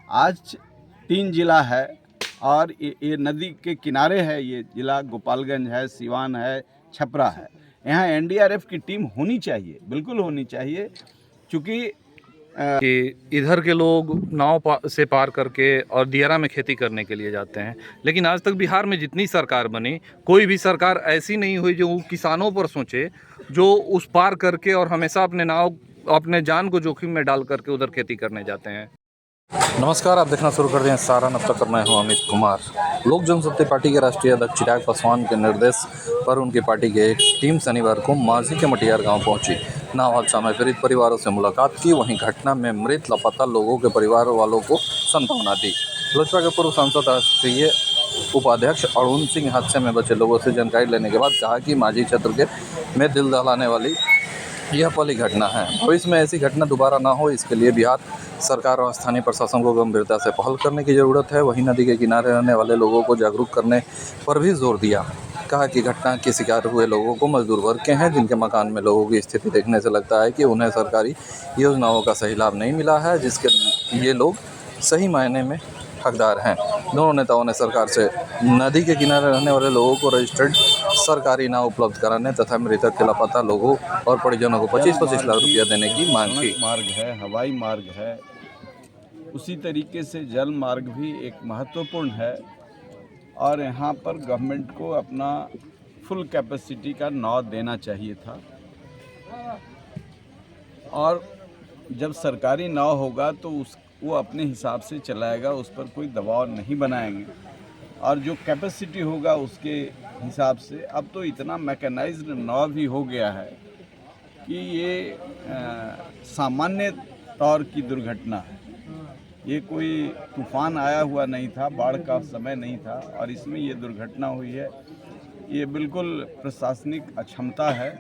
आज 3 जिला है और ये नदी के किनारे है। ये जिला गोपालगंज है, सिवान है, छपरा है। यहाँ एनडीआरएफ की टीम होनी चाहिए, बिल्कुल होनी चाहिए, क्योंकि कि इधर के लोग नाव से पार करके और दियारा में खेती करने के लिए जाते हैं, लेकिन आज तक बिहार में जितनी सरकार बनी, कोई भी सरकार ऐसी नहीं हुई जो किसानों पर सोचे, जो उस पार करके और हमेशा अपने जान को जोखिम में डाल करके उधर खेती करने जाते हैं। नमस्कार, आप देखना शुरू कर दें सारा अब तक मैं हूं अमित कुमार। लोक जनशक्ति पार्टी के राष्ट्रीय अध्यक्ष चिराग पासवान के निर्देश पर उनकी पार्टी की एक टीम शनिवार को मांझी के मटियार गांव पहुंची। नाव हादसा में पीड़ित परिवारों से मुलाकात की, वहीं घटना में मृत लापता लोगों के परिवार वालों को सांत्वना दी। लोजपा के पूर्व सांसद राष्ट्रीय उपाध्यक्ष अरुण सिंह हादसे में बचे लोगों से जानकारी लेने के बाद कहा कि मांझी क्षेत्र में दिल दहलाने वाली यह पहली घटना है। भविष्य में ऐसी घटना दोबारा ना हो, इसके लिए बिहार सरकार और स्थानीय प्रशासन को गंभीरता से पहल करने की ज़रूरत है। वहीं नदी के किनारे रहने वाले लोगों को जागरूक करने पर भी जोर दिया। कहा कि घटना के शिकार हुए लोगों को मजदूर वर्ग के हैं, जिनके मकान में लोगों की स्थिति देखने से लगता है कि उन्हें सरकारी योजनाओं का सही लाभ नहीं मिला है, जिसके ये लोग सही मायने में हकदार हैं। दोनों नेताओं ने सरकार से नदी के किनारे रहने वाले लोगों को रजिस्टर्ड सरकारी नाव उपलब्ध कराने तथा मृतक के लापता लोगों और परिजनों को 25-25 लाख रुपया देने की मांग की। मार्ग है, हवाई मार्ग है, उसी तरीके से जल मार्ग भी एक महत्वपूर्ण है और यहाँ पर गवर्नमेंट को अपना फुल कैपेसिटी का नाव देना चाहिए था। और जब सरकारी नाव होगा तो वो अपने हिसाब से चलाएगा, उस पर कोई दबाव नहीं बनाएंगे और जो कैपेसिटी होगा उसके हिसाब से। अब तो इतना मैकेनाइज्ड नाव भी हो गया है कि ये सामान्य तौर की दुर्घटना है। ये कोई तूफान आया हुआ नहीं था, बाढ़ का समय नहीं था और इसमें ये दुर्घटना हुई है। ये बिल्कुल प्रशासनिक अक्षमता है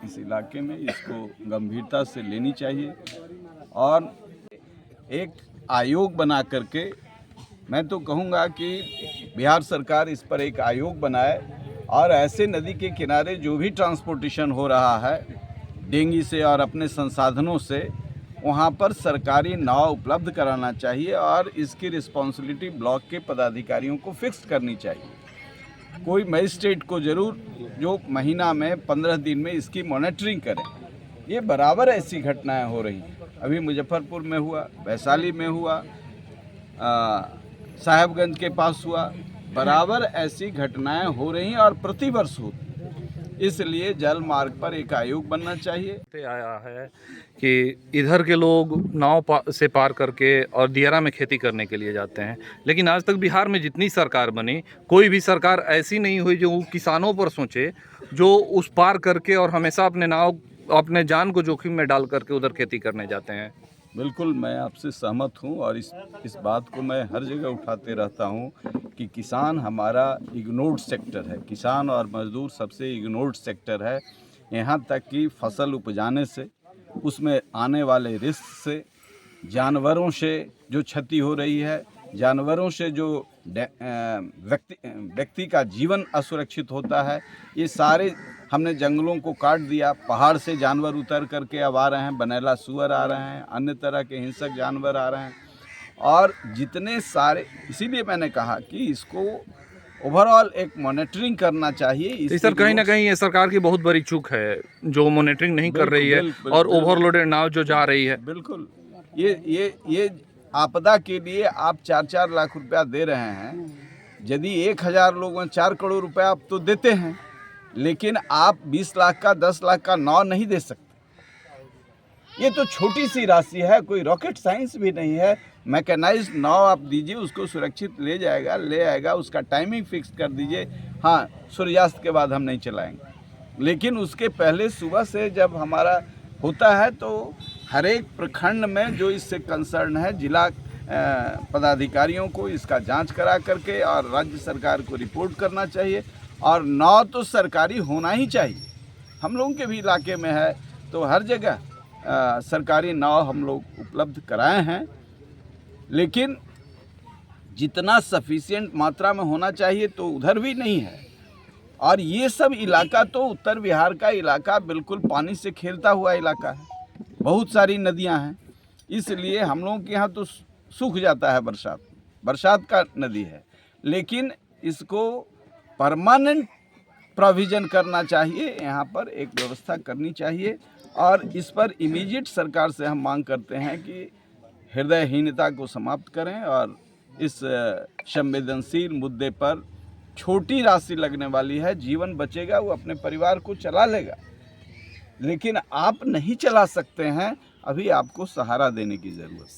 इस इलाके में, इसको गंभीरता से लेनी चाहिए और एक आयोग बना करके, मैं तो कहूँगा कि बिहार सरकार इस पर एक आयोग बनाए और ऐसे नदी के किनारे जो भी ट्रांसपोर्टेशन हो रहा है डेंगी से और अपने संसाधनों से, वहाँ पर सरकारी नाव उपलब्ध कराना चाहिए और इसकी रिस्पॉन्सिबिलिटी ब्लॉक के पदाधिकारियों को फिक्स करनी चाहिए। कोई मजिस्ट्रेट को ज़रूर जो महीना में 15 दिन में इसकी मॉनिटरिंग करें। ये बराबर ऐसी घटनाएं हो रही हैं। अभी मुजफ्फरपुर में हुआ, वैशाली में हुआ, साहेबगंज के पास हुआ, बराबर ऐसी घटनाएं हो रही हैं और प्रतिवर्ष होती। इसलिए जल मार्ग पर एक आयोग बनना चाहिए। आया है कि इधर के लोग नाव से पार करके और दियारा में खेती करने के लिए जाते हैं, लेकिन आज तक बिहार में जितनी सरकार बनी, कोई भी सरकार ऐसी नहीं हुई जो किसानों पर सोचे, जो उस पार करके और हमेशा अपने जान को जोखिम में डाल करके उधर खेती करने जाते हैं। बिल्कुल, मैं आपसे सहमत हूँ और इस बात को मैं हर जगह उठाते रहता हूँ कि किसान हमारा इग्नोर्ड सेक्टर है। किसान और मजदूर सबसे इग्नोर्ड सेक्टर है। यहाँ तक कि फसल उपजाने से, उसमें आने वाले रिस्क से, जानवरों से जो क्षति हो रही है, जानवरों से जो व्यक्ति का जीवन असुरक्षित होता है, ये सारे हमने जंगलों को काट दिया, पहाड़ से जानवर उतर करके अब आ रहे हैं, बनेला सुअर आ रहे हैं, अन्य तरह के हिंसक जानवर आ रहे हैं और जितने सारे, इसीलिए मैंने कहा कि इसको ओवरऑल एक मॉनिटरिंग करना चाहिए। तो सर, कहीं ना कहीं ये सरकार की बहुत बड़ी चूक है जो मॉनिटरिंग नहीं कर रही है और ओवरलोडेड नाव जो जा रही है। बिल्कुल, ये आपदा के लिए आप 4-4 लाख रुपया दे रहे हैं। यदि 1000 लोगों 4 करोड़ रुपया आप तो देते हैं, लेकिन आप 20 लाख का 10 लाख का नाव नहीं दे सकते। ये तो छोटी सी राशि है, कोई रॉकेट साइंस भी नहीं है। मैकेनाइज्ड नाव आप दीजिए, उसको सुरक्षित ले आएगा, उसका टाइमिंग फिक्स कर दीजिए। हाँ, सूर्यास्त के बाद हम नहीं चलाएंगे, लेकिन उसके पहले सुबह से जब हमारा होता है तो हर एक प्रखंड में जो इससे कंसर्न है, जिला पदाधिकारियों को इसका जांच करा करके और राज्य सरकार को रिपोर्ट करना चाहिए। और नाव तो सरकारी होना ही चाहिए। हम लोगों के भी इलाके में है तो हर जगह सरकारी नाव हम लोग उपलब्ध कराए हैं, लेकिन जितना सफिशिएंट मात्रा में होना चाहिए तो उधर भी नहीं है। और ये सब इलाका तो उत्तर बिहार का इलाका बिल्कुल पानी से खेलता हुआ इलाका है, बहुत सारी नदियां हैं, इसलिए हम लोगों के यहाँ तो सूख जाता है बरसात का नदी है, लेकिन इसको परमानेंट प्रोविज़न करना चाहिए, यहाँ पर एक व्यवस्था करनी चाहिए और इस पर इमीडिएट सरकार से हम मांग करते हैं कि हृदयहीनता को समाप्त करें और इस संवेदनशील मुद्दे पर छोटी राशि लगने वाली है, जीवन बचेगा, वो अपने परिवार को चला लेगा, लेकिन आप नहीं चला सकते हैं, अभी आपको सहारा देने की ज़रूरत है।